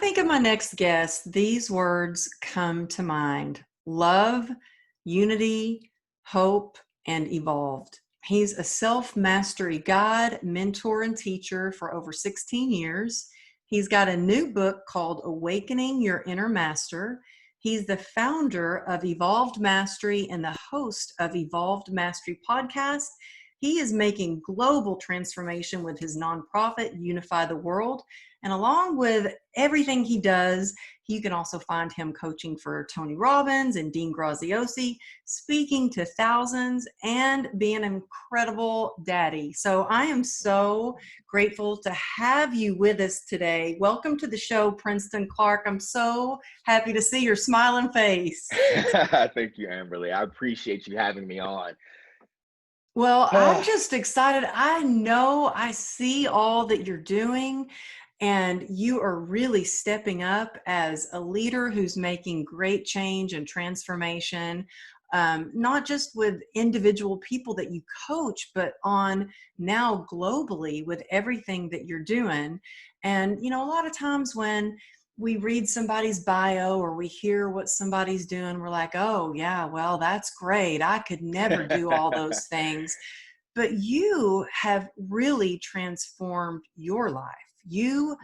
think of my next guest, these words come to mind: love, unity, hope, and evolved. He's a self-mastery guide, mentor, and teacher for over 16 years. He's got a new book called Awakening Your Inner Master. He's the founder of Evolved Mastery and the host of Evolved Mastery podcast. He is making global transformation with his nonprofit, Unify the World. And along with everything he does, you can also find him coaching for Tony Robbins and Dean Graziosi, speaking to thousands, and being an incredible daddy. So I am so grateful to have you with us today. Welcome to the show, Princeton Clark. I'm so happy to see your smiling face. Thank you, Amberly. I appreciate you having me on. Well, I'm just excited. I know I see all that you're doing, and you are really stepping up as a leader who's making great change and transformation, not just with individual people that you coach, but on now globally with everything that you're doing. And, you know, a lot of times when we read somebody's bio or we hear what somebody's doing, we're like, oh, yeah, well, that's great. I could never do all those things. But you have really transformed your life. You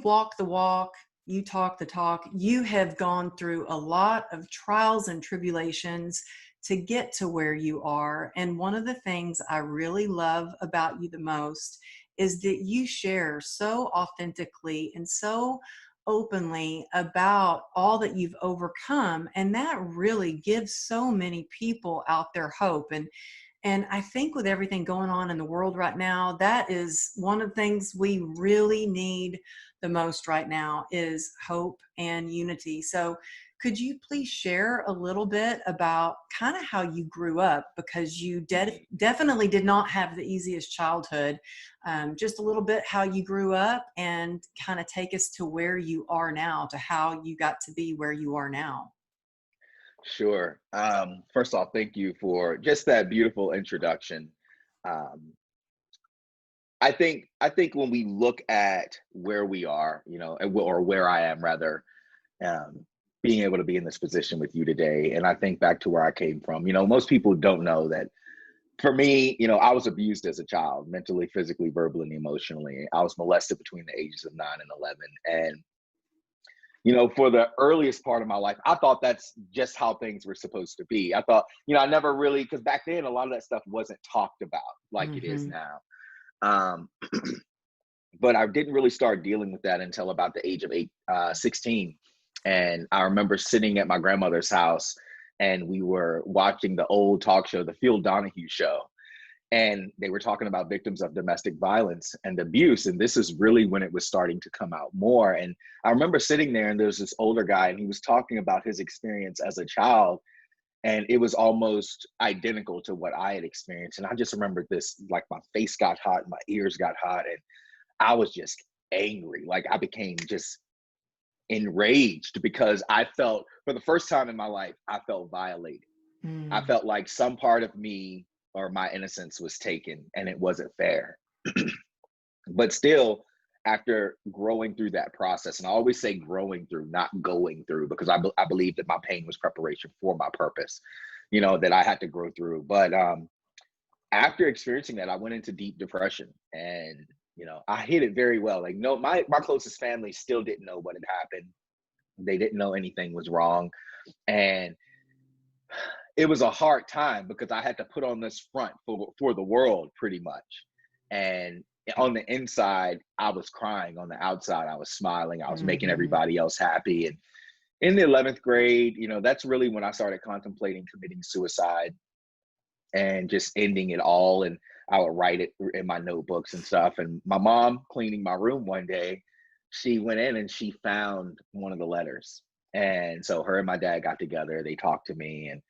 walk the walk, you talk the talk. You have gone through a lot of trials and tribulations to get to where you are. And one of the things I really love about you the most is that you share so authentically and so openly about all that you've overcome. And that really gives so many people out there hope. And I think with everything going on in the world right now, that is one of the things we really need the most right now is hope and unity. So could you please share a little bit about kind of how you grew up? Because you definitely did not have the easiest childhood. Just a little bit how you grew up and kind of take us to where you are now, to how you got to be where you are now. Sure. First off, thank you for just that beautiful introduction. Um, I think when we look at where we are, or where I am rather, um, being able to be in this position with you today, and I think back to where I came from. Most people don't know that for me, I was abused as a child, mentally, physically, verbally, and emotionally. I was molested between the ages of 9 and 11, and for the earliest part of my life, I thought that's just how things were supposed to be. I thought, I never really, because back then a lot of that stuff wasn't talked about like it is Mm-hmm. now. Um, but I didn't really start dealing with that until about the age of 16. And I remember sitting at my grandmother's house and we were watching the old talk show, the Phil Donahue show. And they were talking about victims of domestic violence and abuse. And this is really when it was starting to come out more. And I remember sitting there and there's this older guy and he was talking about his experience as a child. And it was almost identical to what I had experienced. And I just remembered this, like my face got hot, my ears got hot, and I was just angry. Like I became just enraged because I felt, for the first time in my life, I felt violated. I Mm. felt like some part of me or my innocence was taken and it wasn't fair. But still, after growing through that process, and I always say growing through, not going through, because I believe that my pain was preparation for my purpose, that I had to grow through. But after experiencing that, I went into deep depression and, I hid it very well. Like, no, my closest family still didn't know what had happened. They didn't know anything was wrong. And it was a hard time because I had to put on this front for the world pretty much. And on the inside, I was crying. On the outside, I was smiling. I was making Mm-hmm. everybody else happy. And in the 11th grade, that's really when I started contemplating committing suicide and just ending it all. And I would write it in my notebooks and stuff. And my mom, cleaning my room one day, she went in and she found one of the letters. And so her and my dad got together. They talked to me and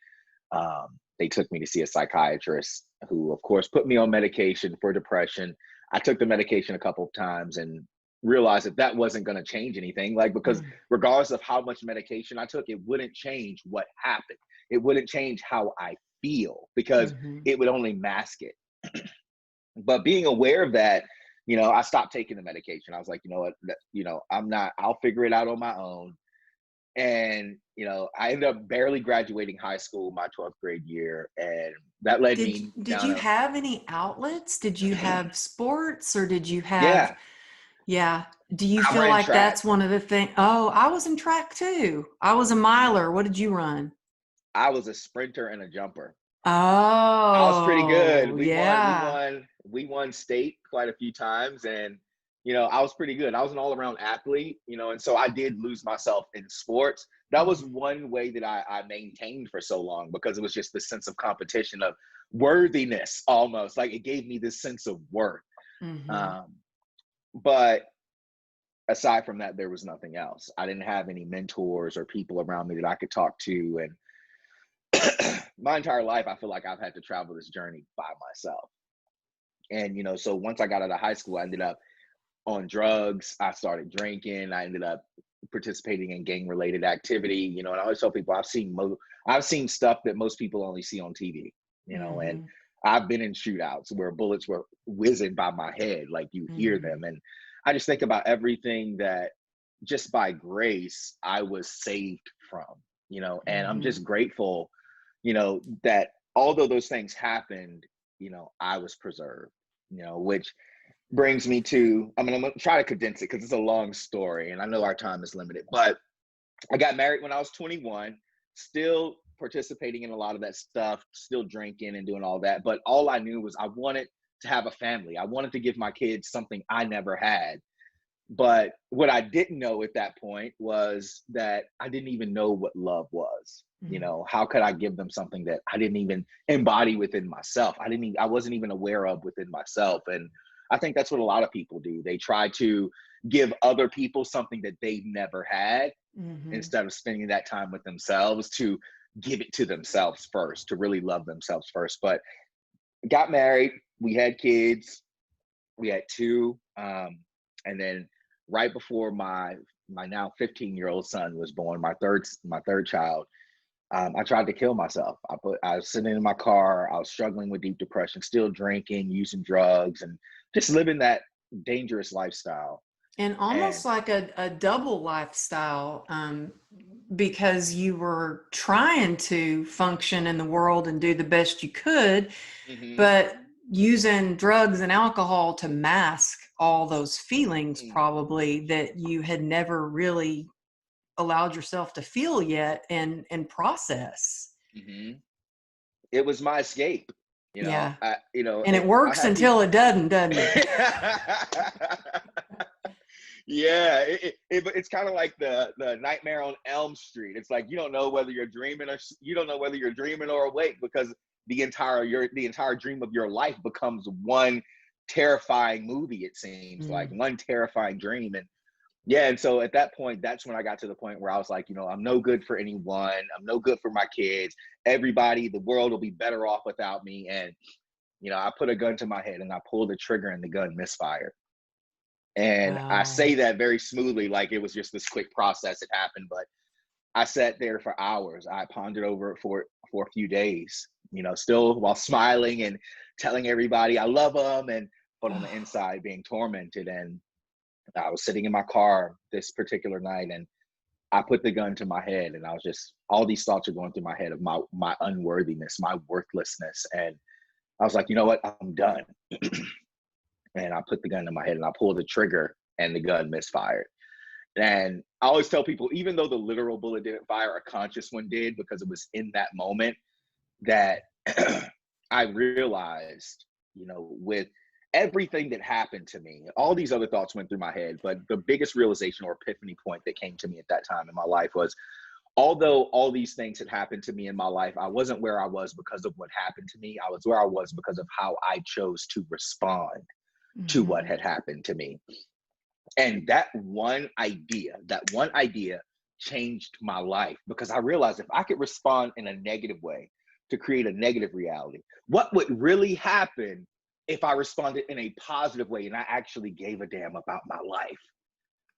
they took me to see a psychiatrist who, of course, put me on medication for depression. I took the medication a couple of times and realized that that wasn't going to change anything. Like, because regardless of how much medication I took, it wouldn't change what happened. It wouldn't change how I feel because Mm-hmm. it would only mask it. But being aware of that, I stopped taking the medication. I was like, you know what, I'll figure it out on my own. And, I ended up barely graduating high school my 12th grade year. And that led me Did down you have any outlets? Did you a, have sports, or did you have, yeah, yeah. Do you I feel ran like track. that's one of the things? Oh, I was in track too. I was a Mhm. miler. What did you run? I was a sprinter and a jumper. I was pretty good. Oh, We won, we yeah. won, we won state quite a few times. And, I was pretty good. I was an all around athlete, and so I did lose myself in sports. That was Mhm. one way that I maintained for so long, because it was just the sense of competition, of worthiness almost. Like, it gave me this sense of worth. Mhm. Um, but aside from that, there was nothing else. I didn't have any mentors or people around me that I could talk to. And my entire life, I feel like I've had to travel this journey by myself. And, so once I got out of high school, I ended up on drugs. I started drinking. I ended up participating in gang related activity, and I always tell people I've seen stuff that most people only see on TV, and Mhm. I've been in shootouts where bullets were whizzing by my head, like you hear Mhm. them. And I just think about everything that just by grace I was saved from, and I'm Mhm. just grateful, that although those things happened, I was preserved, which brings me to, I'm gonna try to condense it because it's a long story and I know our time is limited. But I got married when I was 21, still participating in a lot of that stuff, still drinking and doing all that. But all I knew was I wanted to have a family. I wanted to give my kids something I never had. But what I didn't know at that point was that I didn't even know what love was. Mhm. How could I give them something that I didn't even embody within myself? I wasn't even aware of within myself. And I think that's what a lot of people do. They try to give other people something that they've never had, Mhm. instead of spending that time with themselves to give it to themselves first, to really love themselves first. But got married, we had kids, we had two, and then right before my now 15-year-old son was born, my third child, I tried to kill myself. I was sitting in my car, I was struggling with deep depression, still drinking, using drugs, and just living that dangerous lifestyle. And almost And like a double lifestyle, because you were trying to function in the world and do the best you could, hmm but using drugs and alcohol to mask all those feelings probably that you had never really allowed yourself to feel yet and process. hmm it was my escape. Yeah. And it I works had people. until it doesn't it? Yeah, it's kind of like the Nightmare on Elm Street. It's like you don't know whether you're dreaming, or you don't know whether you're dreaming or awake, because the entire dream of your life becomes one terrifying movie. It seems like Mm. one terrifying dream. And yeah, and so at that point, that's when I got to the point where I was like, I'm no good for anyone. I'm no good for my kids. Everybody, the world will be better off without me. And I put a gun to my head and I pulled the trigger and the gun misfired. And I say Wow. that very smoothly, like it was just this quick process that happened. But I sat there for hours. I pondered over it for a few days, still while smiling and telling everybody I love them, but on the inside being tormented. And I was sitting in my car this particular night, and I put the gun to my head, and I was just, all these thoughts are going through my head of my unworthiness, my worthlessness. And I was like, you know what? I'm done. And I put the gun to my head and I pulled the trigger and the gun misfired. And I always tell people, even though the literal bullet didn't fire, a conscious one did, because it was in that moment that I realized, with everything that happened to me, all these other thoughts went through my head. But the biggest realization or epiphany point that came to me at that time in my life was, although all these things had happened to me in my life, I wasn't where I was because of what happened to me. I was where I was because of how I chose to respond to what Mhm. had happened to me. And that one idea changed my life, because I realized if I could respond in a negative way to create a negative reality, what would really happen if I responded in a positive way and I actually gave a damn about my life?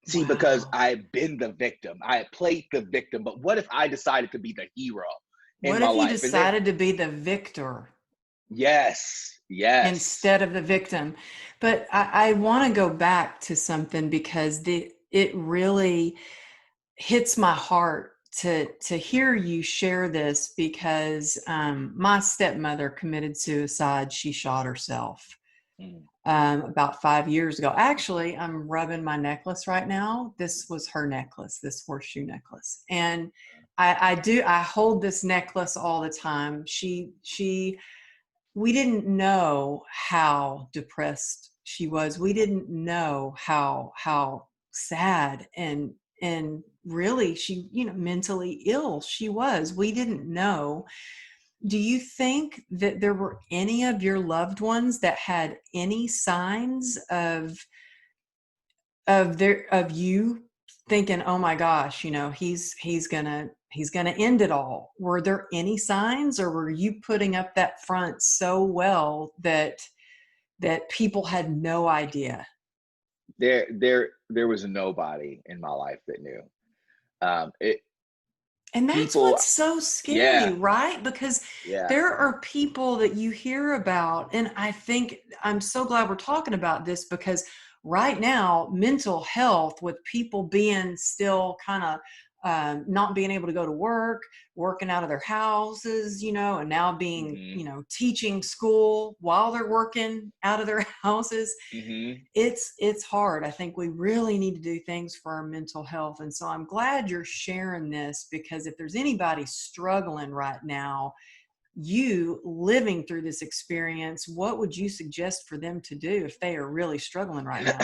See, because Wow. I had been the victim, I had played the victim, but what if I decided to be the hero in What my if you life? And then decided to be the victor? Yes. Yes. instead of the victim. But I want to go back to something because it really hits my heart to hear you share this because my stepmother committed suicide. She shot herself Mm. about 5 years ago. Actually, I'm rubbing my necklace right now. This was her necklace, this horseshoe necklace, and I hold this necklace all the time. She we didn't know how depressed she was. We didn't know how sad and really she, mentally ill she was. We didn't know. Do you think that there were any of your loved ones that had any signs of you thinking, "Oh my gosh, he's gonna end it all"? Were there any signs, or were you putting up that front so well that people had no idea? There was nobody in my life that knew. It And that's people, what's so scary, yeah, right? Because yeah. there are people that you hear about, and I think I'm so glad we're talking about this because right now, mental health with people being still kind of not being able to go to work, working out of their houses, and now being, Hmm. teaching school while they're working out of their houses. Hmm. It's hard. I think we really need to do things for our mental health. And so I'm glad you're sharing this because if there's anybody struggling right now, you living through this experience, what would you suggest for them to do if they are really struggling right now?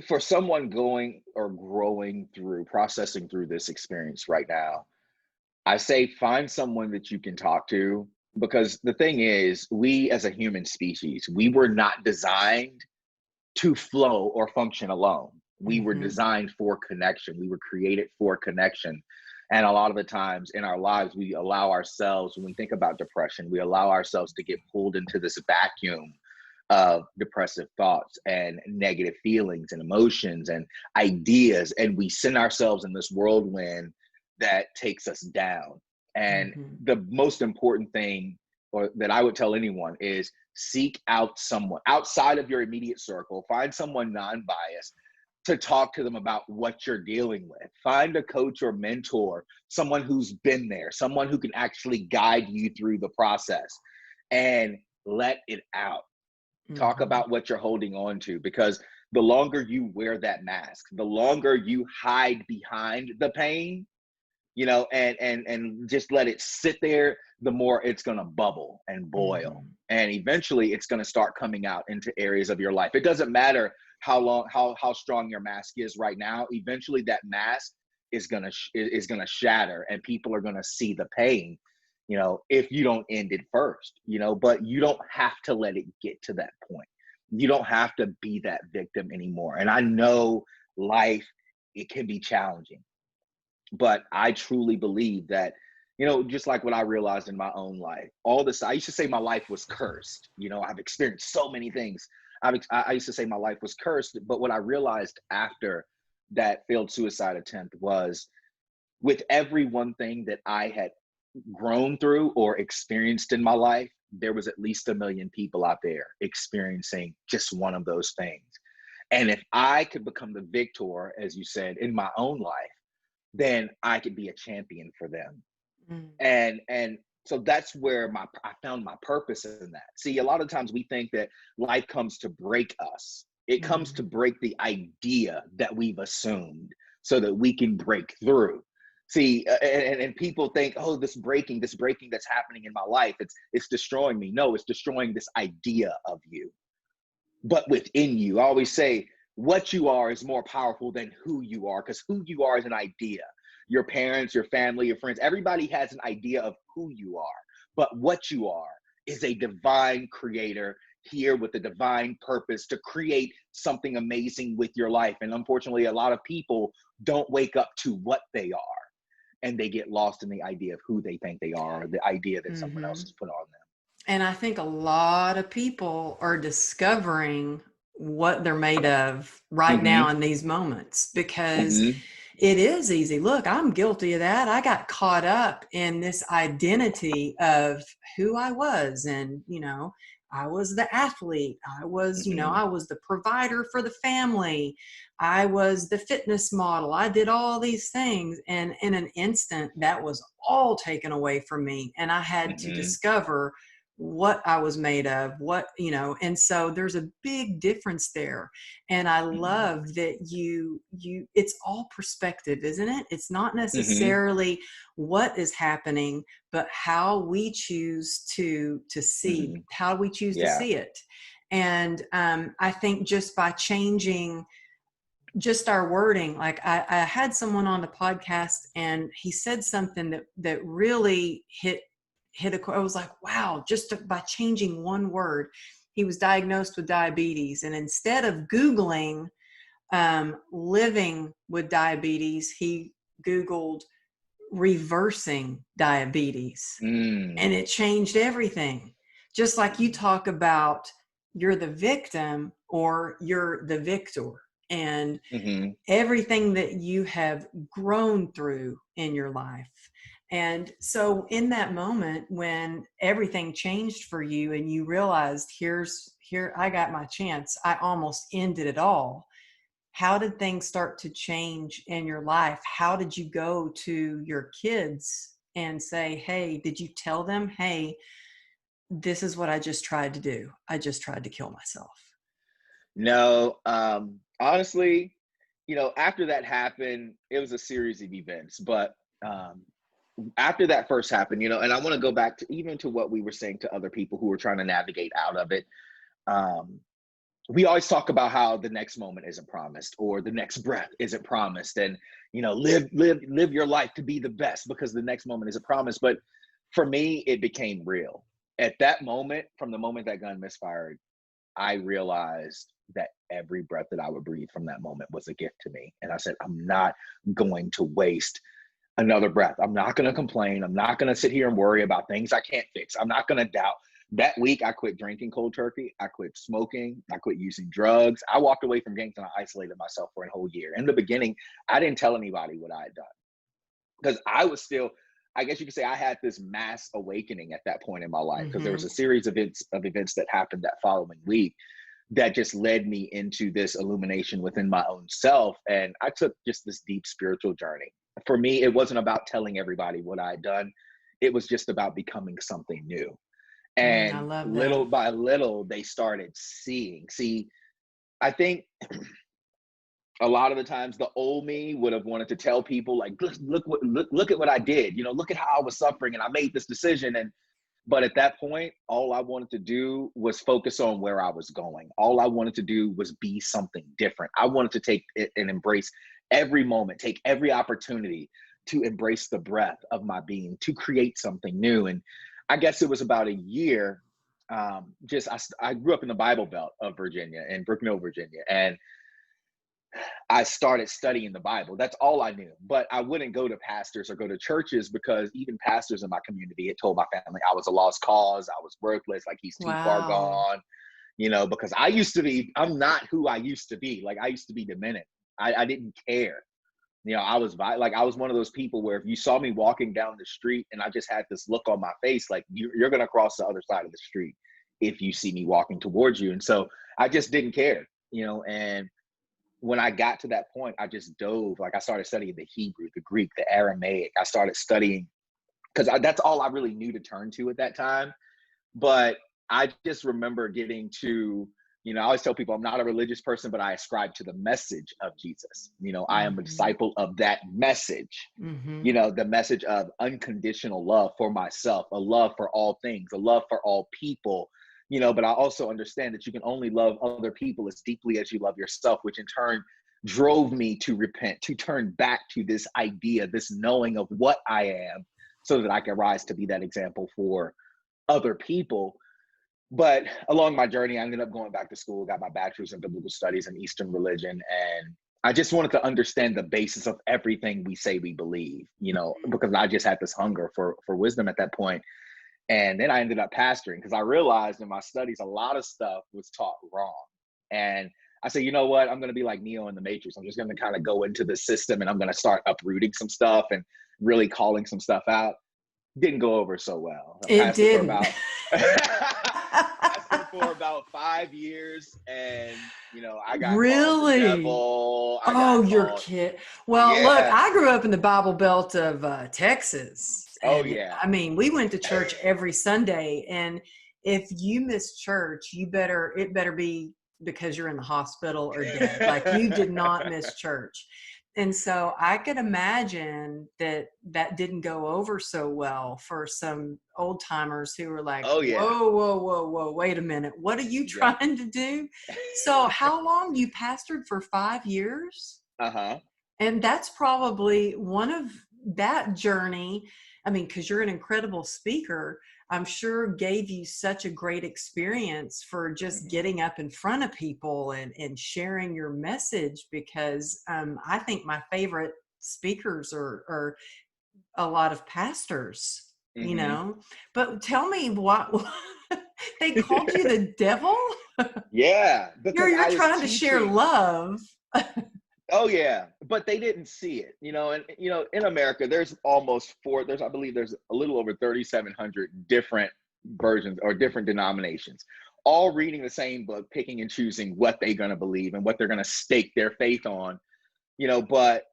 For someone going or growing through, processing through this experience right now, I say find someone that you can talk to, because the thing is, we as a human species, we were not designed to flow or function alone. We were Hmm. designed for connection. We were created for connection. And a lot of the times in our lives, we allow ourselves, when we think about depression, we allow ourselves to get pulled into this vacuum of depressive thoughts and negative feelings and emotions and ideas. And we send ourselves in this whirlwind that takes us down. And Hmm. the most important thing, or that I would tell anyone, is seek out someone outside of your immediate circle. Find someone non-biased to talk to them about what you're dealing with. Find a coach or mentor, someone who's been there, someone who can actually guide you through the process, and let it out. Talk Hmm. about what you're holding on to, because the longer you wear that mask, the longer you hide behind the pain, and just let it sit there, the more it's going to bubble and boil, Hmm. and eventually it's going to start coming out into areas of your life. It doesn't matter how strong your mask is right now. Eventually that mask is going to shatter, and people are going to see the pain, if you don't end it first. But you don't have to let it get to that point. You don't have to be that victim anymore. And I know life, it can be challenging, but I truly believe that, just like what I realized in my own life, all this, I used to say my life was cursed. I've experienced so many things. I used to say my life was cursed, but what I realized after that failed suicide attempt was, with every one thing that I had grown through or experienced in my life, there was at least a million people out there experiencing just one of those things. And if I could become the victor, as you said, in my own life, then I could be a champion for them. Hmm. And so that's where I found my purpose in that. See, a lot of times we think that life comes to break us. It comes to Hmm. break the idea that we've assumed so that we can break through. See, and people think, oh, this breaking that's happening in my life, it's destroying me. No, it's destroying this idea of you. But within you, I always say, what you are is more powerful than who you are, because who you are is an idea. Your parents, your family, your friends, everybody has an idea of who you are. But what you are is a divine creator here with a divine purpose to create something amazing with your life. And unfortunately, a lot of people don't wake up to what they are, and they get lost in the idea of who they think they are, or the idea that someone else Hmm. has put on And I think a lot of people are discovering what they're made of right now them. in these moments Hmm. because Hmm. It is easy. Look, I'm guilty of that. I got caught up in this identity of who I was. And, I was the athlete. I was, Mm-hmm. I was the provider for the family. I was the fitness model. I did all these things. And in an instant, that was all taken away from me. And I had to Mm-hmm. discover what I was made of, and so there's a big difference there. And I Mm-hmm. love that it's all perspective, isn't it? It's not Mm-hmm. necessarily what is happening, but how we choose to see, Mm-hmm. how we choose to Yeah. see it. And I think just by changing just our wording, like I had someone on the podcast and he said something that really I was like, wow, by changing one word. He was diagnosed with diabetes, and instead of Googling living with diabetes, he Googled reversing diabetes, and Mm. it changed everything. Just like you talk about, you're the victim or you're the victor, and Mm-hmm. everything that you have grown through in your life. And so in that moment when everything changed for you and you realized, here I got my chance, I almost ended it all. How did things start to change in your life? How did you go to your kids and say, hey, did you tell them, hey, this is what I just tried to do? I just tried to kill myself. No, honestly, after that happened, it was a series of events. But um, after that first happened, and I want to go back to even to what we were saying to other people who were trying to navigate out of it. Um, we always talk about how the next moment isn't promised or the next breath isn't promised, and live your life to be the best because the next moment isn't promised. But for me, it became real at that moment. From the moment that gun misfired, I realized that every breath that I would breathe from that moment was a gift to me. And I said, I'm not going to waste another breath. I'm not going to complain. I'm not going to sit here and worry about things I can't fix. I'm not going to doubt. That week, I quit drinking cold turkey. I quit smoking. I quit using drugs. I walked away from gangs and I isolated myself for a whole year. In the beginning, I didn't tell anybody what I had done because I was still, I guess you could say, I had this mass awakening at that point in my life because there was Mm-hmm. a series of events that happened that following week that just led me into this illumination within my own self. And I took just this deep spiritual journey. For me, it wasn't about telling everybody what I had done. It was just about becoming something new. I And love little that. by little, they started seeing. See, I think a lot of the times the old me would have wanted to tell people like, look at what I did. Look at how I was suffering and I made this decision. But at that point, all I wanted to do was focus on where I was going. All I wanted to do was be something different. I wanted to take it and embrace every moment, take every opportunity to embrace the breath of my being, to create something new. And I guess it was about a year. I grew up in the Bible Belt of Virginia, in Brookville, Virginia, and I started studying the Bible. That's all I knew. But I wouldn't go to pastors or go to churches because even pastors in my community had told my family I was a lost cause, I was worthless, like he's too far Wow. gone, because I'm not who I used to be. Like I used to be demented. I didn't care. I was one of those people where if you saw me walking down the street and I just had this look on my face, like you're going to cross the other side of the street if you see me walking towards you. And so I just didn't care, and when I got to that point, I just dove. Like I started studying the Hebrew, the Greek, the Aramaic. I started studying because that's all I really knew to turn to at that time. But I just remember getting to, I always tell people I'm not a religious person, but I ascribe to the message of Jesus. I am a Mm-hmm. disciple of that message, Mm-hmm. the message of unconditional love for myself, a love for all things, a love for all people. But I also understand that you can only love other people as deeply as you love yourself, which in turn drove me to repent, to turn back to this idea, this knowing of what I am, so that I can rise to be that example for other people. But along my journey, I ended up going back to school, got my bachelor's in biblical studies and Eastern religion. And I just wanted to understand the basis of everything we say we believe, because I just had this hunger for wisdom at that point. And then I ended up pastoring because I realized in my studies, a lot of stuff was taught wrong. And I said, you know what? I'm going to be like Neo in the Matrix. I'm just going to kind of go into the system and I'm going to start uprooting some stuff and really calling some stuff out. Didn't go over so well. I It passed it for didn't. about passed it for about 5 years, and I got called the Really? devil. I got Oh, you're called, kid. Well, look, yeah. I grew up in the Bible Belt of Texas, Oh and yeah. I mean, we went to church every Sunday. And if you miss church, it better be because you're in the hospital or dead. Like you did not miss church. And so I could imagine that didn't go over so well for some old timers who were like, Oh yeah. whoa, whoa, whoa, whoa, wait a minute. What are you Yep. trying to do? So how long you pastored for 5 years? Uh-huh. And that's probably one of that journey. I mean, because you're an incredible speaker, I'm sure gave you such a great experience for just Mhm. getting up in front of people and sharing your message. Because I think my favorite speakers are a lot of pastors, Mhm. But tell me what they called you the devil? Yeah, because You're I was trying to share teaching. love. Oh yeah, but they didn't see it, and in America, there's almost four. I believe there's a little over 3,700 different versions or different denominations, all reading the same book, picking and choosing what they're going to believe and what they're going to stake their faith on. But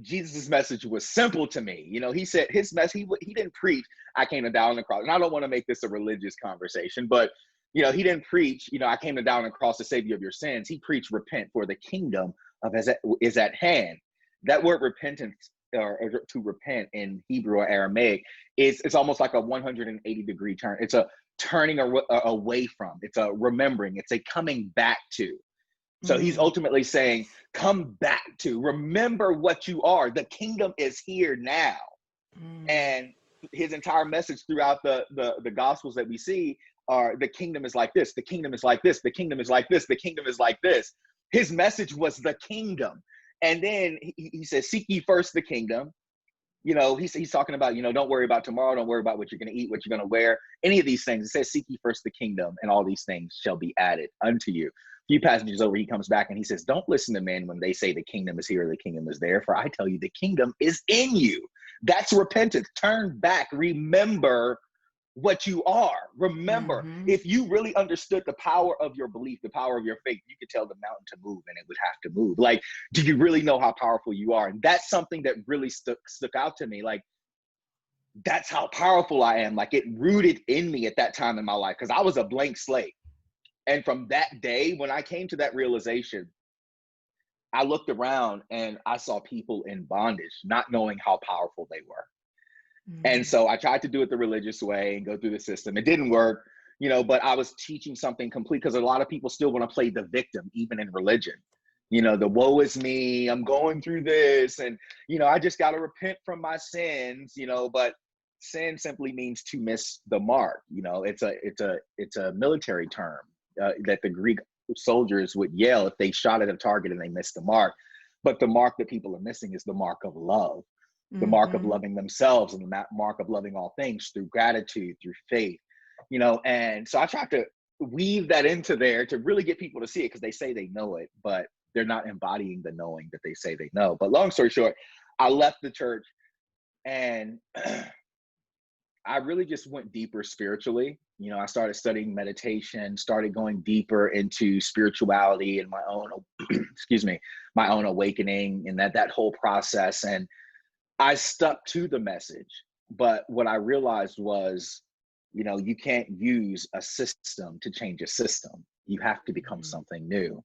Jesus's message was simple to me. He said his message. He didn't preach, "I came to die on the cross," and I don't want to make this a religious conversation, but he didn't preach, "I came to die on the cross to save you of your sins." He preached, "Repent, for the kingdom of is at hand." That word repentance, or to repent in Hebrew or Aramaic, is it's almost like a 180-degree turn. It's a turning away from. It's a remembering. It's a coming back to. So he's Mm, ultimately saying, come back to, remember what you are. The kingdom is here now. mm, And his entire message throughout the gospels that we see are, the kingdom is like this, the kingdom is like this, the kingdom is like this, the kingdom is like this. His message was the kingdom. And then he says, seek ye first the kingdom. He's talking about, don't worry about tomorrow, don't worry about what you're going to eat, what you're going to wear, any of these things. It says, seek ye first the kingdom, and all these things shall be added unto you. A few passages over, he comes back and he says, don't listen to men when they say the kingdom is here, the kingdom is there, for I tell you, the kingdom is in you. That's repentance. Turn back, remember what you are. Remember, mm-hmm. if you really understood the power of your belief, the power of your faith, you could tell the mountain to move and it would have to move. Like, do you really know how powerful you are? And that's something that really stuck out to me. Like, that's how powerful I am. Like, it rooted in me at that time in my life, because I was a blank slate. And from that day, when I came to that realization, I looked around and I saw people in bondage, not knowing how powerful they were. And Mm, so I tried to do it the religious way and go through the system. It didn't work, but I was teaching something complete, because a lot of people still want to play the victim, even in religion. The woe is me, I'm going through this, and I just got to repent from my sins, but sin simply means to miss the mark. It's a military term that the Greek soldiers would yell if they shot at a target and they missed the mark. But the mark that people are missing is the mark of love, the mark of mm-hmm. loving themselves, and the mark of loving all things through gratitude, through faith. And so I tried to weave that into there to really get people to see it, because they say they know it, but they're not embodying the knowing that they say they know. But long story short, I left the church, and I really just went deeper spiritually. I started studying meditation, started going deeper into spirituality and my own, excuse me, my own awakening, and that whole process. And I stuck to the message. But what I realized was, you can't use a system to change a system. You have to become Mm-hmm. something new.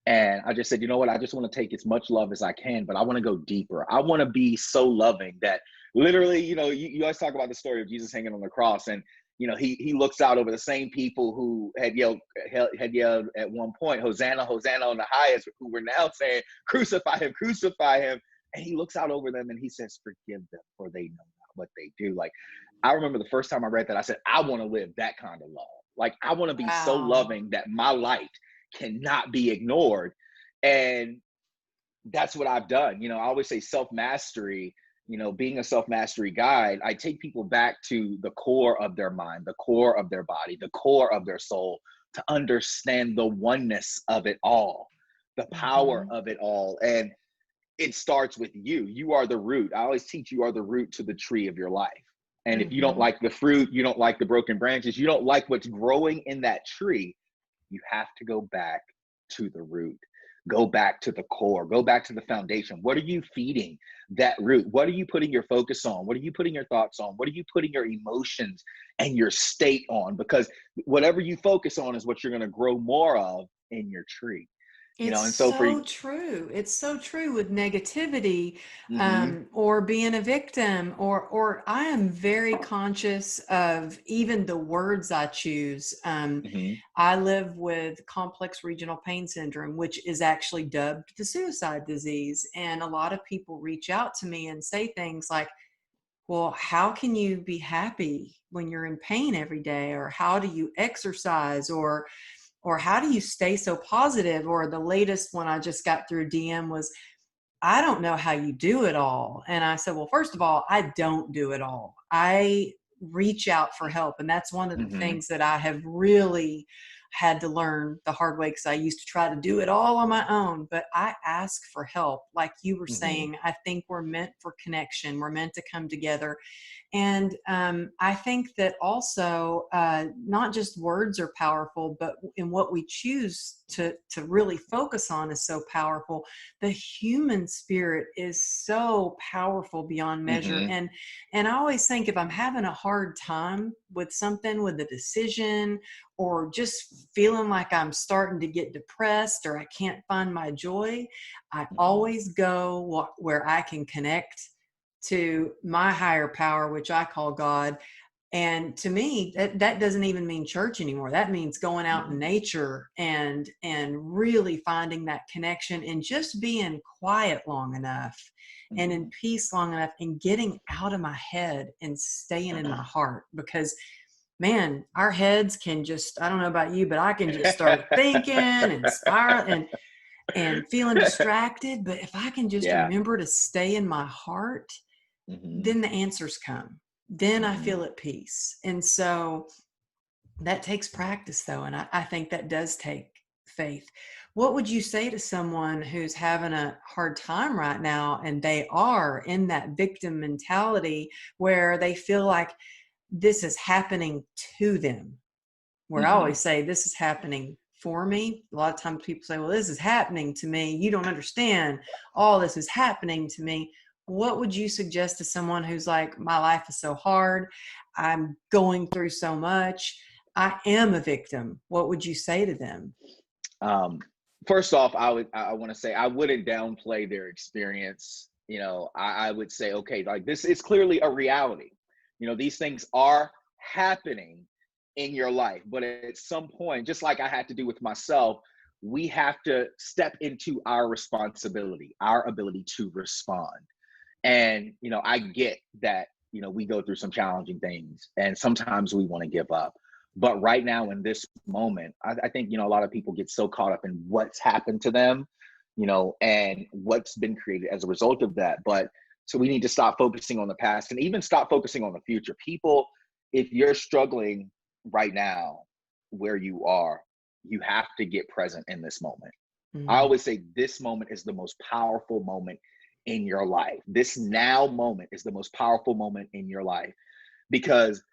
And I just said, you know what? I just want to take as much love as I can, but I want to go deeper. I want to be so loving that literally, you always talk about the story of Jesus hanging on the cross, and he looks out over the same people who had yelled at one point, Hosanna, Hosanna on the highest, who were now saying, crucify him, crucify him. And he looks out over them and he says, forgive them, for they know not what they do. Like, I remember the first time I read that, I said, I want to live that kind of love. Like, I want to be so Wow. loving that my light cannot be ignored. And that's what I've done. I always say self-mastery, being a self-mastery guide, I take people back to the core of their mind, the core of their body, the core of their soul, to understand the oneness of it all, the power Mhm. of it all. And it starts with you. You are the root. I always teach you are the root to the tree of your life. And if you don't Mhm. like the fruit, you don't like the broken branches, you don't like what's growing in that tree, you have to go back to the root. Go back to the core. Go back to the foundation. What are you feeding that root? What are you putting your focus on? What are you putting your thoughts on? What are you putting your emotions and your state on? Because whatever you focus on is what you're going to grow more of in your tree. It's And so for so true. It's so true with negativity, mm-hmm, or being a victim, or I am very conscious of even the words I choose. mm-hmm, I live with complex regional pain syndrome, which is actually dubbed the suicide disease. And a lot of people reach out to me and say things like, well, how can you be happy when you're in pain every day? Or how do you exercise? Or how do you stay so positive? Or the latest one I just got through DM was, I don't know how you do it all. And I said, well, first of all, I don't do it all. I reach out for help. And that's one of the mm-hmm, things that I have really had to learn the hard way, because I used to try to do it all on my own. But I ask for help. Like you were mm-hmm, saying, I think we're meant for connection. We're meant to come together. And I think that also, not just words are powerful, but in what we choose to really focus on is so powerful. The human spirit is so powerful beyond measure. mm-hmm, And I always think, if I'm having a hard time with something, with a decision, or just feeling like I'm starting to get depressed or I can't find my joy, I mm-hmm, always go where I can connect to my higher power, which I call God. And to me, that doesn't even mean church anymore. That means going out in mm-hmm, nature and really finding that connection, and just being quiet long enough and in mm-hmm. peace long enough, and getting out of my head and staying in my heart. Because man, our heads can just, I don't know about you, but I can just start thinking and spiral and feeling distracted. But if I can just Yeah. remember to stay in my heart, Mm-hmm, then the answers come. Then I mm-hmm. feel at peace. And so that takes practice, though. And I think that does take faith. What would you say to someone who's having a hard time right now, and they are in that victim mentality where they feel like this is happening to them? Where I Mm-hmm. always say, this is happening for me. A lot of times people say, well, this is happening to me. You don't understand. All this is happening to me. What would you suggest to someone who's like, my life is so hard, I'm going through so much, I am a victim? What would you say to them? Um, First off, I want to say I wouldn't downplay their experience. I would say, okay, like this is clearly a reality. These things are happening in your life, but at some point, just like I had to do with myself, we have to step into our responsibility, our ability to respond. And I get that we go through some challenging things, and sometimes we want to give up. But right now, in this moment, I think a lot of people get so caught up in what's happened to them, and what's been created as a result of that. But so we need to stop focusing on the past, and even stop focusing on the future. People, if you're struggling right now where you are, you have to get present in this moment. I Mm, always say this moment is the most powerful moment in your life. This now moment is the most powerful moment in your life, because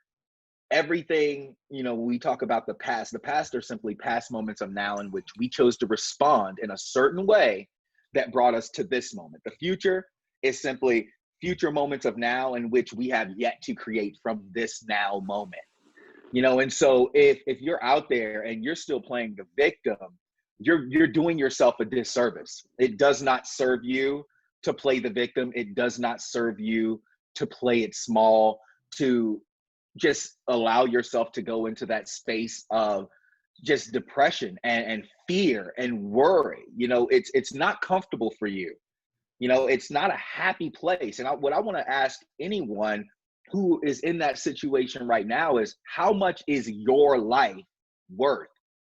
everything, we talk about the past are simply past moments of now in which we chose to respond in a certain way that brought us to this moment. The future is simply future moments of now in which we have yet to create from this now moment. And so if you're out there and you're still playing the victim, you're doing yourself a disservice. It does not serve you to play the victim. It does not serve you to play it small, to just allow yourself to go into that space of just depression and fear and worry. It's not comfortable for you. It's not a happy place. And what I want to ask anyone who is in that situation right now is, how much is your life worth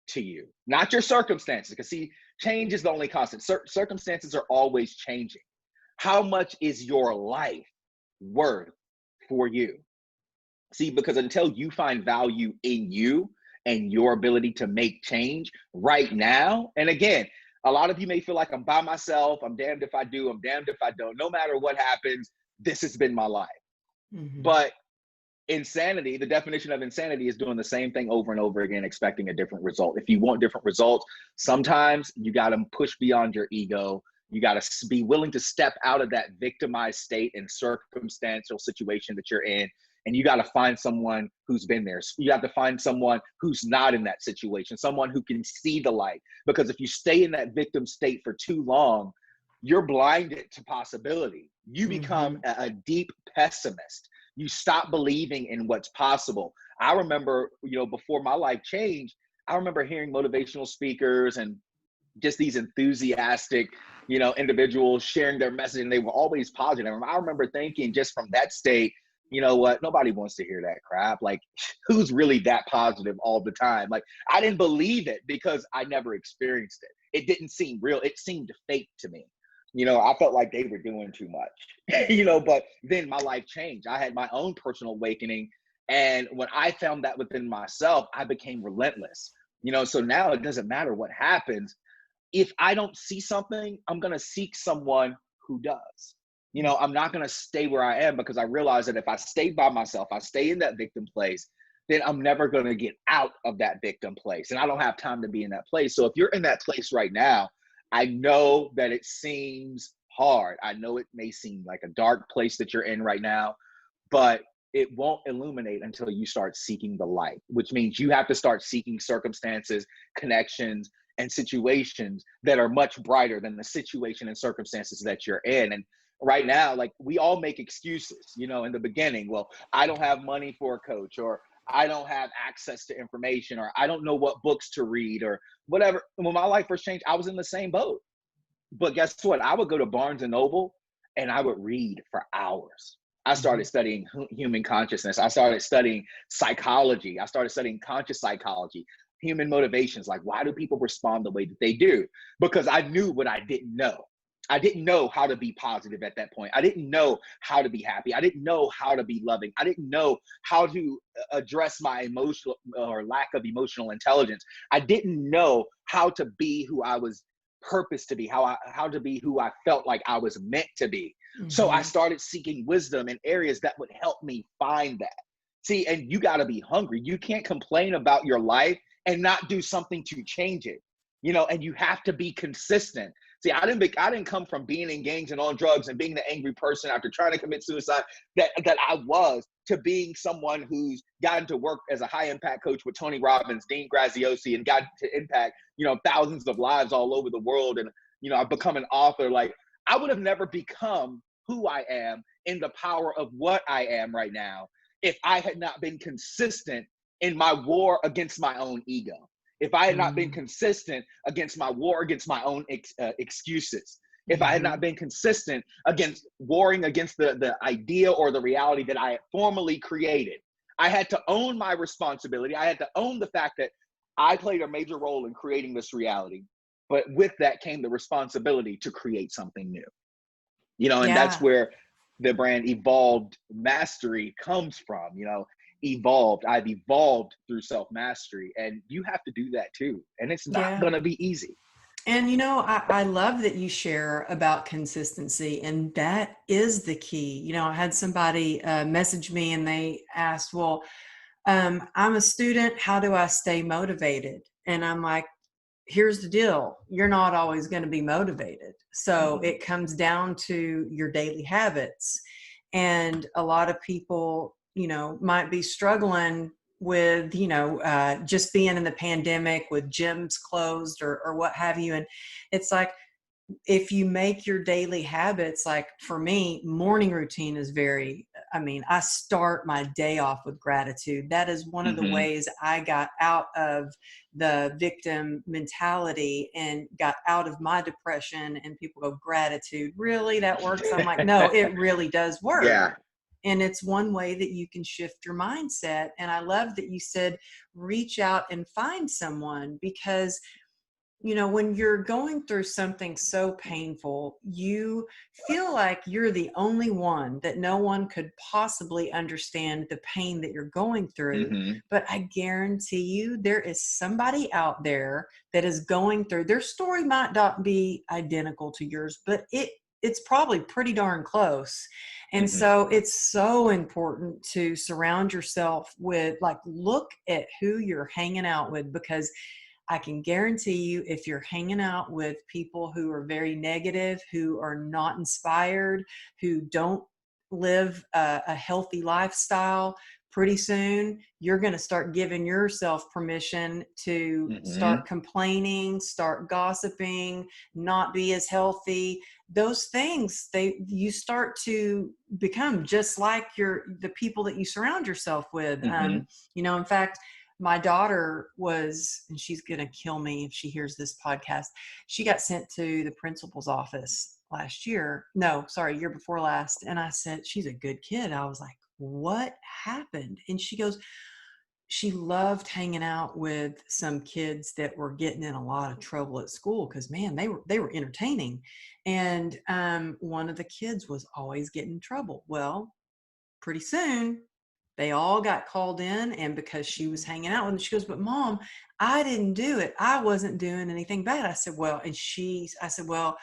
to you? Not your circumstances, because see, change is the only constant. Circumstances are always changing. How much is your life worth for you? See, because until you find value in you and your ability to make change right now. And again, a lot of you may feel like I'm by myself. I'm damned if I do. I'm damned if I don't. No matter what happens, this has been my life. Mm-hmm. But insanity, the definition of insanity is doing the same thing over and over again, expecting a different result. If you want different results, sometimes you got to push beyond your ego. You got to be willing to step out of that victimized state and circumstantial situation that you're in. And you got to find someone who's been there. You have to find someone who's not in that situation, someone who can see the light. Because if you stay in that victim state for too long, you're blinded to possibility. You become a deep pessimist. You stop believing in what's possible. I remember, before my life changed, I remember hearing motivational speakers and just these enthusiastic, individuals sharing their message, and they were always positive. I remember thinking just from that state, you know what, nobody wants to hear that crap. Like, who's really that positive all the time? Like, I didn't believe it because I never experienced it. It didn't seem real. It seemed fake to me. I felt like they were doing too much, but then my life changed. I had my own personal awakening. And when I found that within myself, I became relentless, so now it doesn't matter what happens. If I don't see something, I'm going to seek someone who does. I'm not going to stay where I am, because I realize that if I stay by myself, I stay in that victim place, then I'm never going to get out of that victim place. And I don't have time to be in that place. So if you're in that place right now, I know that it seems hard. I know it may seem like a dark place that you're in right now, but it won't illuminate until you start seeking the light, which means you have to start seeking circumstances, connections, and situations that are much brighter than the situation and circumstances that you're in. And right now, like, we all make excuses, in the beginning. Well, I don't have money for a coach, or I don't have access to information, or I don't know what books to read, or whatever. When my life first changed, I was in the same boat. But guess what? I would go to Barnes and Noble and I would read for hours. I started studying human consciousness. I started studying psychology. I started studying conscious psychology, human motivations. Like, why do people respond the way that they do? Because I knew what I didn't know. I didn't know how to be positive at that point. I didn't know how to be happy. I didn't know how to be loving. I didn't know how to address my emotional or lack of emotional intelligence. I didn't know how to be who I was purposed to be, how to be who I felt like I was meant to be. So I started seeking wisdom in areas that would help me find that. See, and you got to be hungry. You can't complain about your life and not do something to change it. And you have to be consistent. See, I didn't come from being in gangs and on drugs and being the angry person after trying to commit suicide that I was, to being someone who's gotten to work as a high impact coach with Tony Robbins, Dean Graziosi, and got to impact, thousands of lives all over the world. And, I've become an author. Like, I would have never become who I am in the power of what I am right now if I had not been consistent in my war against my own ego. If I had not been consistent against my war against my own excuses, if I had not been consistent against warring against the idea or the reality that I had formerly created, I had to own my responsibility. I had to own the fact that I played a major role in creating this reality. But with that came the responsibility to create something new. And that's where the brand Evolved Mastery comes from. I've evolved through self-mastery, and you have to do that too. And it's not going to be easy. And, I love that you share about consistency, and that is the key. I had somebody message me and they asked, well, I'm a student. How do I stay motivated? And I'm like, here's the deal. You're not always going to be motivated. So it comes down to your daily habits. And a lot of people, might be struggling with, just being in the pandemic with gyms closed or what have you. And it's like, if you make your daily habits, like for me, morning routine is I start my day off with gratitude. That is one of the ways I got out of the victim mentality and got out of my depression. And people go, gratitude, really? That works? I'm like, no, it really does work. Yeah. And it's one way that you can shift your mindset. And I love that you said, reach out and find someone, because when you're going through something so painful, you feel like you're the only one, that no one could possibly understand the pain that you're going through. Mm-hmm. But I guarantee you, there is somebody out there that is going through, their story might not be identical to yours, but it's probably pretty darn close. And Mm-hmm. so it's so important to surround yourself with, like, look at who you're hanging out with, because I can guarantee you, if you're hanging out with people who are very negative, who are not inspired, who don't live a healthy lifestyle, pretty soon you're going to start giving yourself permission to Mm-hmm. start complaining, start gossiping, not be as healthy. Those things, you start to become just like the people that you surround yourself with. Mm-hmm. In fact, my daughter was, and she's going to kill me if she hears this podcast, she got sent to the principal's office last year. No, sorry, year before last. And I said, she's a good kid. I was like, what happened? And she goes, she loved hanging out with some kids that were getting in a lot of trouble at school, because, man, they were entertaining. And one of the kids was always getting in trouble. Well, pretty soon they all got called in, and because she was hanging out with them, she goes, but Mom, I didn't do it. I wasn't doing anything bad. I said, well,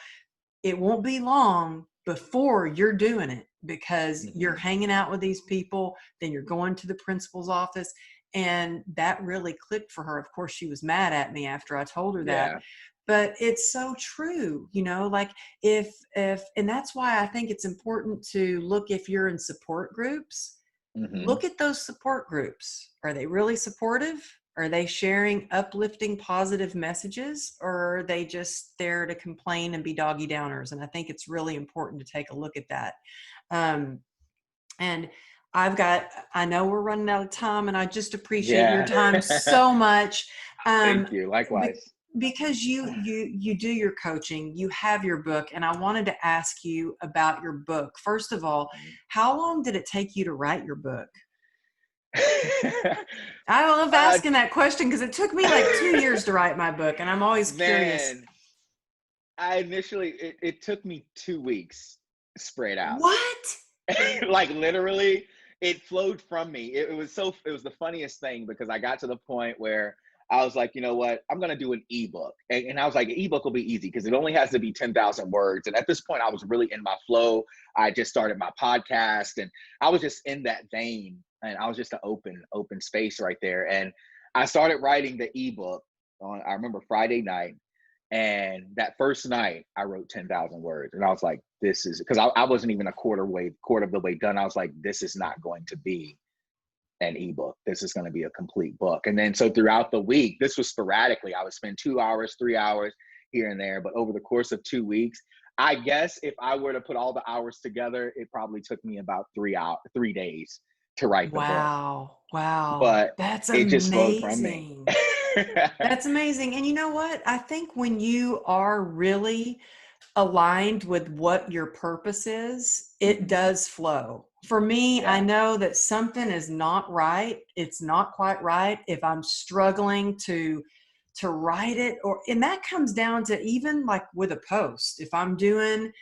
it won't be long before you're doing it, because Mm-hmm. you're hanging out with these people, then you're going to the principal's office. And that really clicked for her. Of course, she was mad at me after I told her that, Yeah. but it's so true, like, if and that's why I think it's important to look, if you're in support groups, Mm-hmm. look at those support groups. Are they really supportive? Are they sharing uplifting, positive messages, or are they just there to complain and be doggy downers? And I think it's really important to take a look at that. Um, and I know we're running out of time, and I just appreciate your Yeah. time so much. Thank Um, you. be- Likewise. because you do your coaching, you have your book, and I wanted to ask you about your book. First of all, how long did it take you to write your book? I love uh, asking that question, because it took me like 2 years to write my book, and I'm always curious. man, I initially it took me 2 weeks spread out. What? Like literally, it flowed from me. It was the funniest thing, because I got to the point where I was like, you know what, I'm gonna do an ebook, and I was like, an ebook will be easy because it only has to be 10,000 words. And at this point, I was really in my flow. I just started my podcast, and I was just in that vein, and I was just an open space right there. And I started writing the ebook on, I remember, Friday night. And that first night, I wrote 10,000 words. And I was like, this is, because I wasn't even a quarter of the way done. I was like, this is not going to be an ebook. This is going to be a complete book. And then so throughout the week, this was sporadically. I would spend 2 hours, 3 hours here and there. But over the course of 2 weeks, I guess if I were to put all the hours together, it probably took me about 3 days to write the book. Wow. Wow. But That's it just flowed from me. amazing. That's amazing. And you know what? I think when you are really aligned with what your purpose is, it Mhm. does flow. For me, I Yeah. know that something is not right. It's not quite right if I'm struggling to write it, and that comes down to, even like with a post. If I'm doing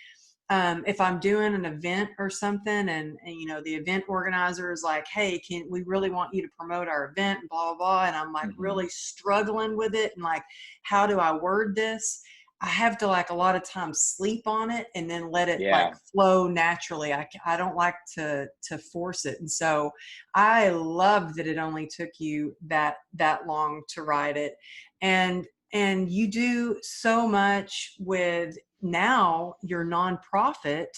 an event or something, and the event organizer is like, hey, we really want you to promote our event, and blah, blah, blah. And I'm like Mhm. really struggling with it. And like, how do I word this? I have to, like, a lot of times sleep on it and then let it like Yeah. flow naturally. I don't like to force it. And so I love that it only took you that long to write it. And you do so much with now your nonprofit.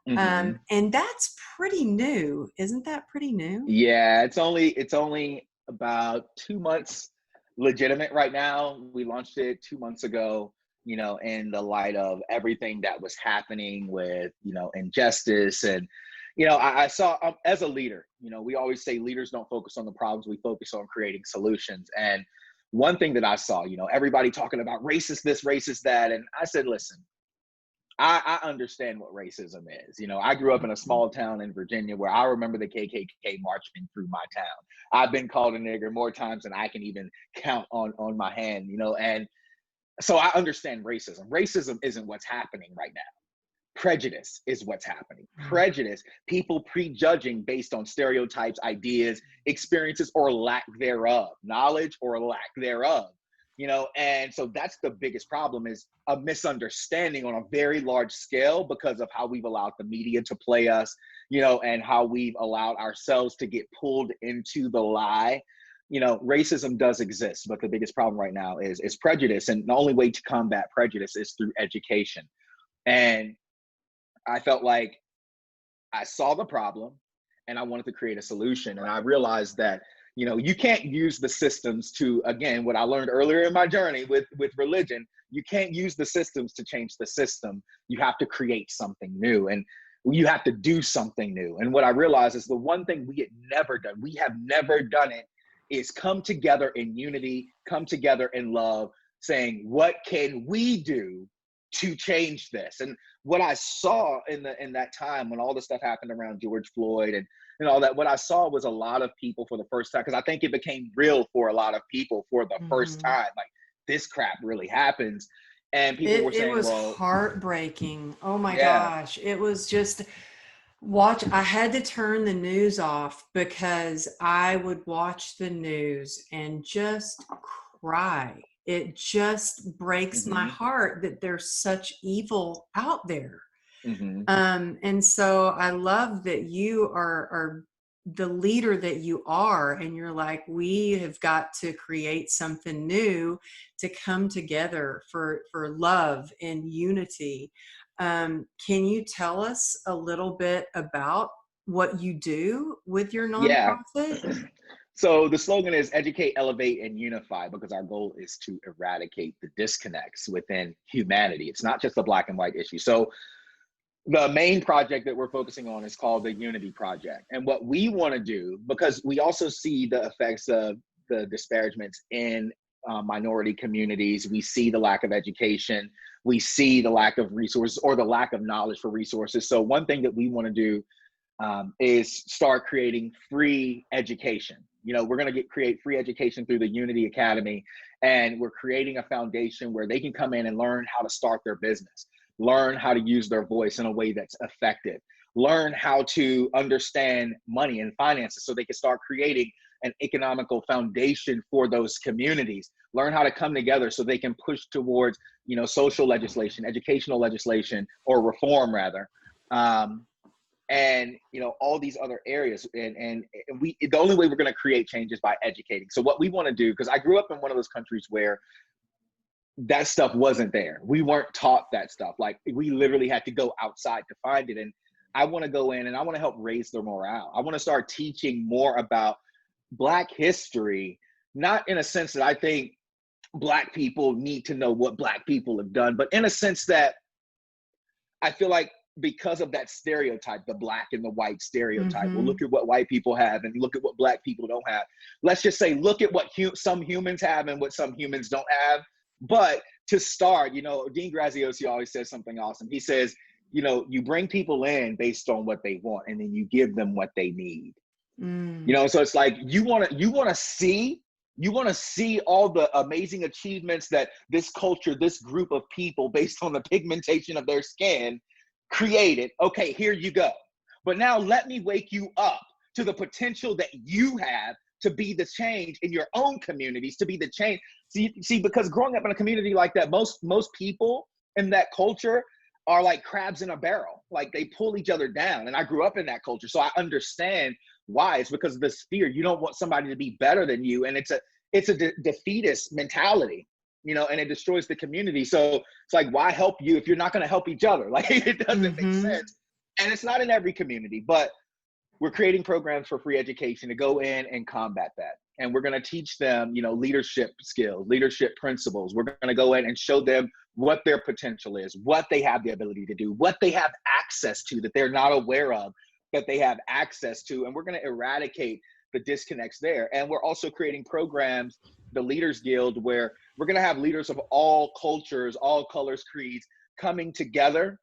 Mhm. And that's pretty new. Isn't that pretty new? Yeah, it's only about 2 months legitimate right now. We launched it 2 months ago, in the light of everything that was happening with, injustice. And, I saw, as a leader, we always say leaders don't focus on the problems, we focus on creating solutions. And one thing that I saw, everybody talking about racist this, racist that. And I said, listen, I understand what racism is. I grew up in a Mhm. small town in Virginia where I remember the KKK marching through my town. I've been called a nigger more times than I can even count on my hand, and so I understand racism. Racism isn't what's happening right now. Prejudice is what's happening. Prejudice, people prejudging based on stereotypes, ideas, experiences, or lack thereof, knowledge or lack thereof. And so that's the biggest problem, is a misunderstanding on a very large scale because of how we've allowed the media to play us, and how we've allowed ourselves to get pulled into the lie. Racism does exist, but the biggest problem right now is prejudice. And the only way to combat prejudice is through education. And I felt like I saw the problem and I wanted to create a solution. And I realized that, you can't use the systems to, again, what I learned earlier in my journey with religion, you can't use the systems to change the system. You have to create something new, and you have to do something new. And what I realized is the one thing we have never done it, is come together in unity, come together in love, saying, what can we do to change this? And what I saw in that time when all the stuff happened around George Floyd and all that, what I saw was a lot of people for the first time, because I think it became real for a lot of people for the first time, like, this crap really happens. And people were saying, it was well, heartbreaking. Oh my yeah, gosh. It was just I had to turn the news off because I would watch the news and just cry. It just breaks my mm-hmm, heart that there's such evil out there. mm-hmm, And so I love that you are the leader that you are, and you're like, we have got to create something new to come together for love and unity. Can you tell us a little bit about what you do with your yeah. nonprofit? So the slogan is educate, elevate, and unify, because our goal is to eradicate the disconnects within humanity. It's not just a black and white issue. So the main project that we're focusing on is called the Unity Project. And what we want to do, because we also see the effects of the disparagements in minority communities, we see the lack of education, we see the lack of resources or the lack of knowledge for resources. So one thing that we want to do is start creating free education. We're going to create free education through the Unity Academy, and we're creating a foundation where they can come in and learn how to start their business, learn how to use their voice in a way that's effective, learn how to understand money and finances so they can start creating an economical foundation for those communities, learn how to come together so they can push towards, social legislation, educational legislation, or reform rather. And all these other areas, and we, the only way we're going to create change is by educating. So what we want to do, because I grew up in one of those countries where that stuff wasn't there, we weren't taught that stuff, like we literally had to go outside to find it. And I want to go in and I want to help raise their morale. I want to start teaching more about Black history, not in a sense that I think Black people need to know what Black people have done, but in a sense that I feel like, because of that stereotype, the Black and the white stereotype, well, look at what white people have and look at what Black people don't have. Let's just say, look at what some humans have and what some humans don't have. But to start, Dean Graziosi always says something awesome. He says, you bring people in based on what they want, and then you give them what they need. So it's like, you want to see all the amazing achievements that this culture, this group of people, based on the pigmentation of their skin, created. Okay, here you go. But now let me wake you up to the potential that you have to be the change in your own communities, to be the change. See, because growing up in a community like that, most people in that culture are like crabs in a barrel. Like, they pull each other down. And I grew up in that culture, so I understand why. It's because of this fear. You don't want somebody to be better than you, and it's a defeatist mentality. And it destroys the community. So it's like, why help you if you're not going to help each other? Like, it doesn't make sense. And it's not in every community, but we're creating programs for free education to go in and combat that. And we're going to teach them, leadership skills, leadership principles. We're going to go in and show them what their potential is, what they have the ability to do, what they have access to that they're not aware of, that they have access to. And we're going to eradicate the disconnects there. And we're also creating programs, the Leaders Guild, where we're going to have leaders of all cultures, all colors, creeds, coming together,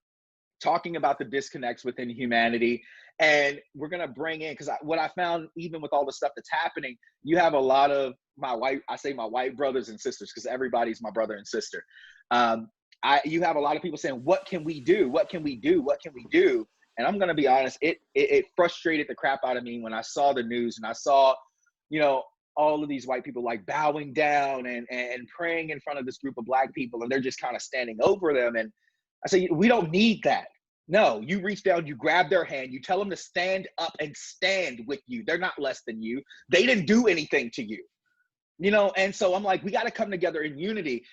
talking about the disconnects within humanity, And we're going to bring in, because what I found, even with all the stuff that's happening, you have a lot of my white brothers and sisters, because everybody's my brother and sister. You have a lot of people saying, what can we do? What can we do? What can we do? And I'm going to be honest, it frustrated the crap out of me when I saw the news and I saw, all of these white people like bowing down and praying in front of this group of Black people, and they're just kind of standing over them. And I say, we don't need that. No, you reach down, you grab their hand, you tell them to stand up and stand with you. They're not less than you. They didn't do anything to you, And so I'm like, we got to come together in unity.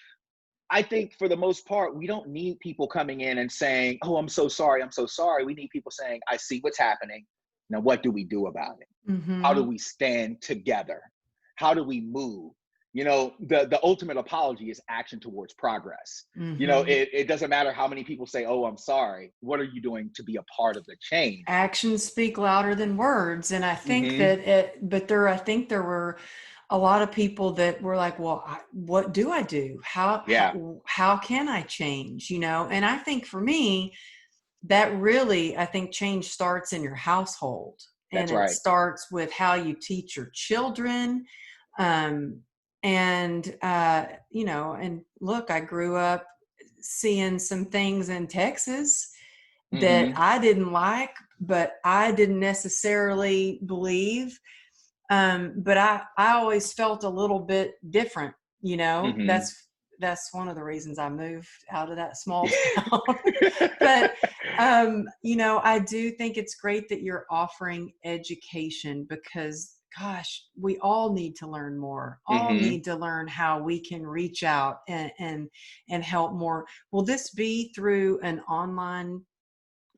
I think for the most part, we don't need people coming in and saying, oh, I'm so sorry. I'm so sorry. We need people saying, I see what's happening. Now, what do we do about it? How do we stand together? How do we move? The ultimate apology is action towards progress. It doesn't matter how many people say, oh, I'm sorry. What are you doing to be a part of the change? Actions speak louder than words. And I think that I think there were a lot of people that were like, well, what do I do? How can I change? And I think for me, that really, I think change starts in your household. That's And it right. starts with how you teach your children. And look, I grew up seeing some things in Texas that I didn't like, but I didn't necessarily believe. But I always felt a little bit different, that's one of the reasons I moved out of that small town. But, I do think it's great that you're offering education, because gosh, we all need to learn more, all need to learn how we can reach out and help more. Will this be through an online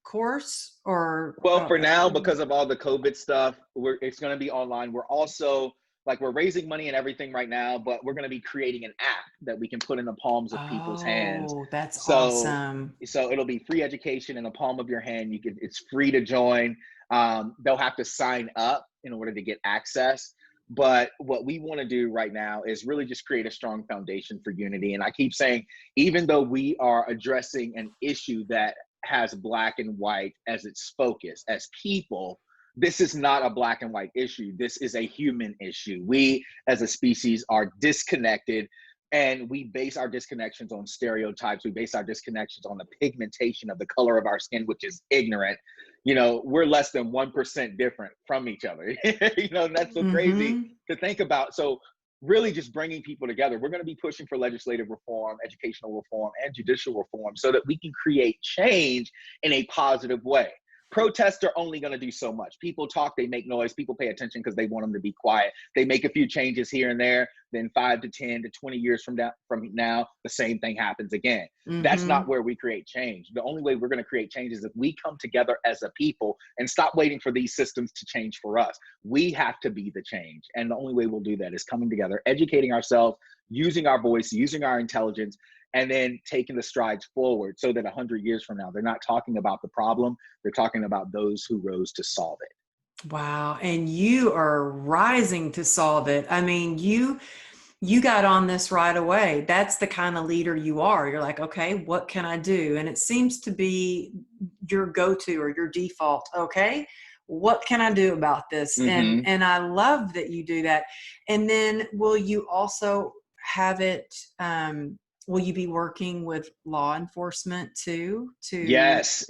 course or? Well, for now, because of all the COVID stuff, it's going to be online. We're also we're raising money and everything right now, but we're going to be creating an app that we can put in the palms of people's hands. Oh, that's So, awesome. so it'll be free education in the palm of your hand. It's free to join. They'll have to sign up in order to get access. But what we want to do right now is really just create a strong foundation for unity. And I keep saying, even though we are addressing an issue that has Black and white as its focus, as people, this is not a Black and white issue. This is a human issue. We as a species are disconnected, and we base our disconnections on stereotypes. We base our disconnections on the pigmentation of the color of our skin, which is ignorant. We're less than 1% different from each other. And that's so crazy to think about. So really just bringing people together. We're going to be pushing for legislative reform, educational reform, and judicial reform so that we can create change in a positive way. Protests are only going to do so much. People talk, they make noise, people pay attention because they want them to be quiet. They make a few changes here and there, then 5 to 10 to 20 years from now, the same thing happens again. That's not where we create change. The only way we're going to create change is if we come together as a people and stop waiting for these systems to change for us. We have to be the change. And the only way we'll do that is coming together, educating ourselves, using our voice, using our intelligence, and then taking the strides forward so that 100 years from now, they're not talking about the problem, they're talking about those who rose to solve it. Wow. And you are rising to solve it. I mean, you got on this right away. That's the kind of leader you are. You're like, okay, what can I do? And it seems to be your go-to or your default. Okay, what can I do about this? And I love that you do that. And then will you also have it, will you be working with law enforcement too? Yes.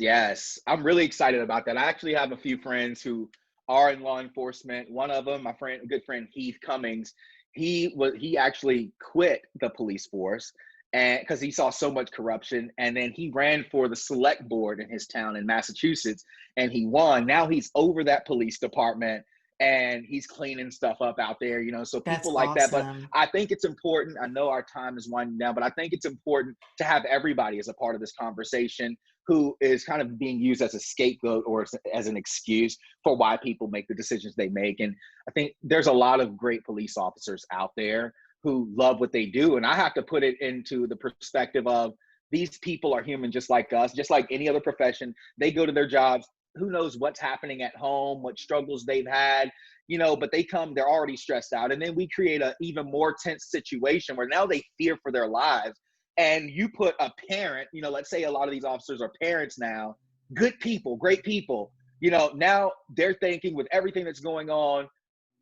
I'm really excited about that. I actually have a few friends who are in law enforcement. One of them, my friend, good friend, Heath Cummings, he actually quit the police force and because he saw so much corruption, and then he ran for the select board in his town in Massachusetts and he won. Now he's over that police department and he's cleaning stuff up out there, so That's people like that. But awesome. I think it's important. I know our time is winding down, but I think it's important to have everybody as a part of this conversation who is kind of being used as a scapegoat or as an excuse for why people make the decisions they make. And I think there's a lot of great police officers out there who love what they do. And I have to put it into the perspective of these people are human just like us, just like any other profession. They go to their jobs. Who knows what's happening at home, what struggles they've had, but they come, they're already stressed out. And then we create an even more tense situation where now they fear for their lives. And you put a parent, let's say a lot of these officers are parents now, good people, great people. Now they're thinking with everything that's going on,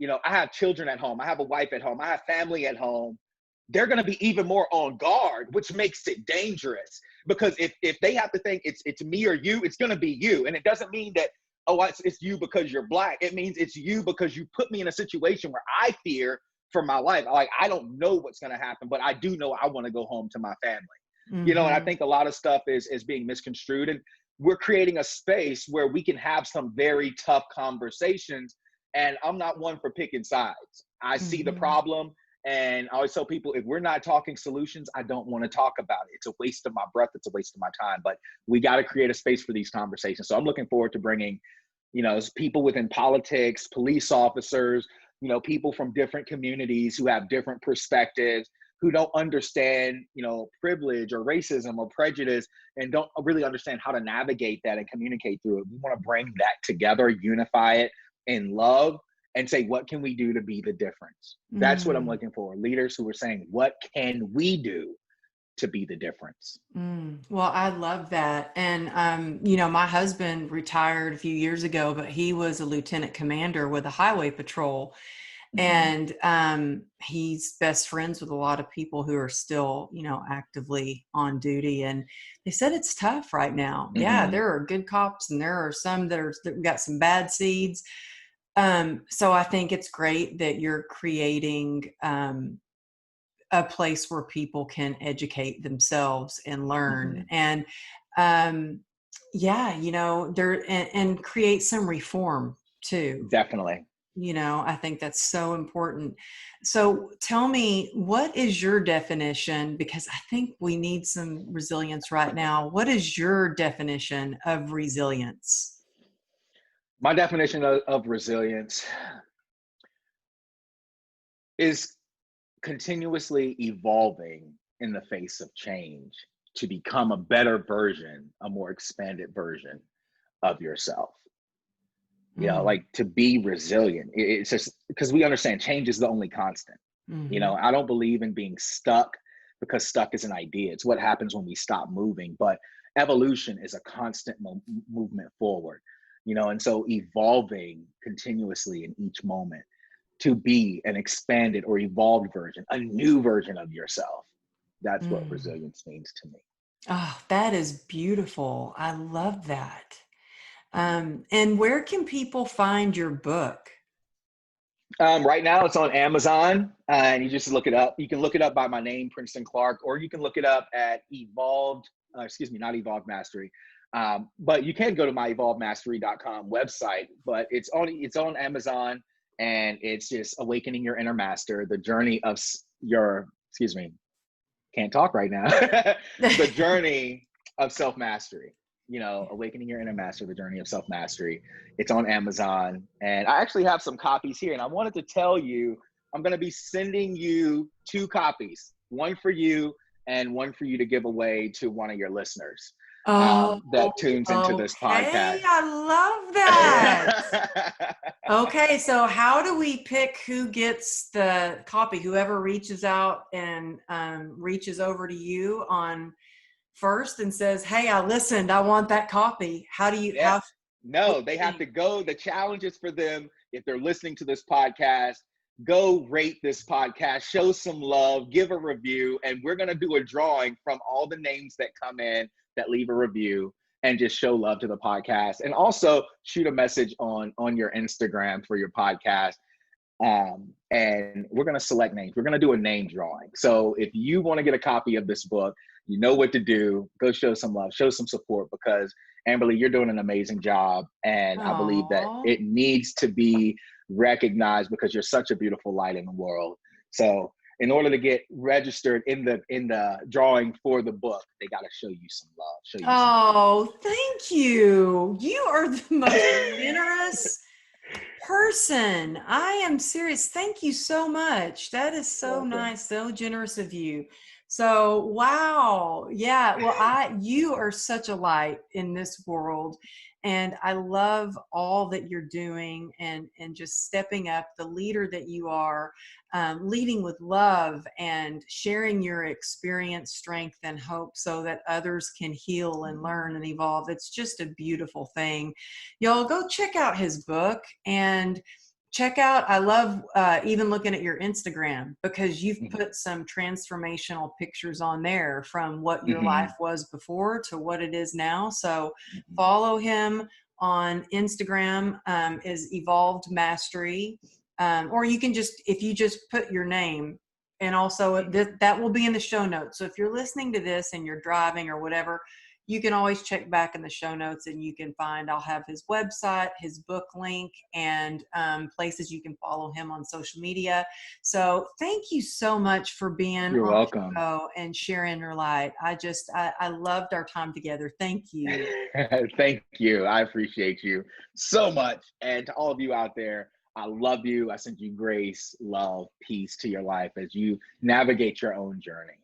I have children at home, I have a wife at home, I have family at home. They're going to be even more on guard, which makes it dangerous, because if they have to think it's me or you, it's going to be you. And it doesn't mean that, oh, it's you because you're Black. It means it's you because you put me in a situation where I fear for my life. Like, I don't know what's going to happen, but I do know I want to go home to my family. And I think a lot of stuff is being misconstrued, and we're creating a space where we can have some very tough conversations. And I'm not one for picking sides. I see the problem. And I always tell people, if we're not talking solutions, I don't want to talk about it. It's a waste of my breath. It's a waste of my time. But we got to create a space for these conversations. So I'm looking forward to bringing, people within politics, police officers, people from different communities who have different perspectives, who don't understand, privilege or racism or prejudice, and don't really understand how to navigate that and communicate through it. We want to bring that together, unify it in love, and say, what can we do to be the difference? That's what I'm looking for. Leaders who are saying, what can we do to be the difference? Well, I love that. And, my husband retired a few years ago, but he was a lieutenant commander with a highway patrol. And he's best friends with a lot of people who are still, actively on duty. And they said it's tough right now. Yeah, there are good cops and there are some that got some bad seeds. So I think it's great that you're creating a place where people can educate themselves and learn. And there and create some reform too. Definitely. I think that's so important. So tell me, what is your definition? Because I think we need some resilience right now. What is your definition of resilience? My definition of resilience is continuously evolving in the face of change to become a better version, a more expanded version of yourself. Like, to be resilient. It's just because we understand change is the only constant. I don't believe in being stuck, because stuck is an idea. It's what happens when we stop moving. But evolution is a constant movement forward, and so evolving continuously in each moment to be an expanded or evolved version, a new version of yourself. That's what resilience means to me. Oh, that is beautiful. I love that. And where can people find your book? Right now it's on Amazon, and you just look it up. You can look it up by my name, Princeton Clark, or you can look it up at not Evolved Mastery. But you can go to my evolvedmastery.com website, but it's on Amazon, and it's just Awakening Your Inner Master, the journey of can't talk right now. The journey of self-mastery. Awakening Your Inner Master, the journey of self-mastery. It's on Amazon. And I actually have some copies here. And I wanted to tell you, I'm going to be sending you 2 copies, one for you and one for you to give away to one of your listeners that tunes into this podcast. I love that. Okay, so how do we pick who gets the copy? Whoever reaches out and reaches over to you on first and says, hey, I listened, I want that copy. How do you No, they have to go. The challenge is for them, if they're listening to this podcast, go rate this podcast, show some love, give a review, and we're going to do a drawing from all the names that come in that leave a review, and just show love to the podcast. And also shoot a message on your Instagram for your podcast. And we're going to select names. We're going to do a name drawing. So if you want to get a copy of this book, you know what to do. Go show some love, show some support, because Amberly, you're doing an amazing job. And I believe that it needs to be recognized, because you're such a beautiful light in the world. So in order to get registered in the drawing for the book, they got to show you some love. Thank you. You are the most generous person. I am serious. Thank you so much. That is so nice, so generous of you. So, wow. Yeah. Well, you are such a light in this world. And I love all that you're doing and just stepping up, the leader that you are, leading with love and sharing your experience, strength, and hope so that others can heal and learn and evolve. It's just a beautiful thing. Y'all go check out his book and check out, I love even looking at your Instagram, because you've put some transformational pictures on there from what your life Mhm, was before to what it is now. So mhm, follow him on Instagram, is Evolved Mastery. Or you can just, if you just put your name, and also mhm. that will be in the show notes. So if you're listening to this and you're driving or whatever, you can always check back in the show notes and you can find, I'll have his website, his book link, and places you can follow him on social media. So thank you so much for being You're on the welcome. show and sharing your light. I loved our time together. Thank you. Thank you. I appreciate you so much. And to all of you out there, I love you. I send you grace, love, peace to your life as you navigate your own journey.